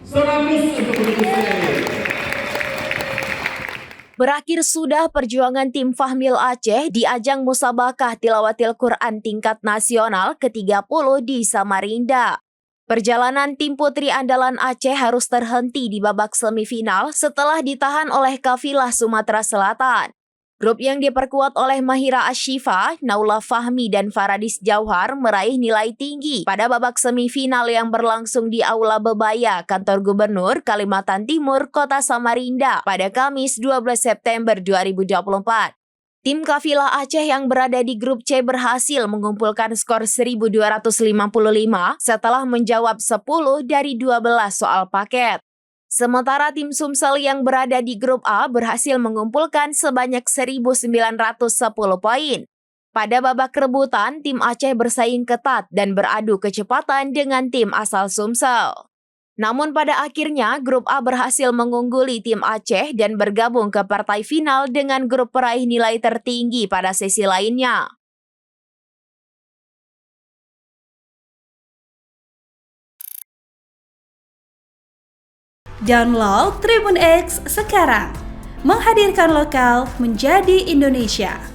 100 untuk Indonesia. Berakhir sudah perjuangan tim Fahmil Aceh di ajang musabakah tilawatil Quran tingkat nasional ke-30 di Samarinda. Perjalanan tim putri andalan Aceh harus terhenti di babak semifinal setelah ditahan oleh kafilah Sumatera Selatan. Grup yang diperkuat oleh Mahira Ashifa, Naula Fahmi, dan Faradis Jauhar meraih nilai tinggi pada babak semifinal yang berlangsung di Aula Bebaya, Kantor Gubernur Kalimantan Timur, Kota Samarinda pada Kamis 12 September 2024. Tim kafilah Aceh yang berada di grup C berhasil mengumpulkan skor 1.255 setelah menjawab 10 dari 12 soal paket. Sementara tim Sumsel yang berada di grup A berhasil mengumpulkan sebanyak 1.910 poin. Pada babak rebutan, tim Aceh bersaing ketat dan beradu kecepatan dengan tim asal Sumsel. Namun pada akhirnya, grup A berhasil mengungguli tim Aceh dan bergabung ke partai final dengan grup peraih nilai tertinggi pada sesi lainnya. Download Tribun X sekarang, menghadirkan lokal menjadi Indonesia.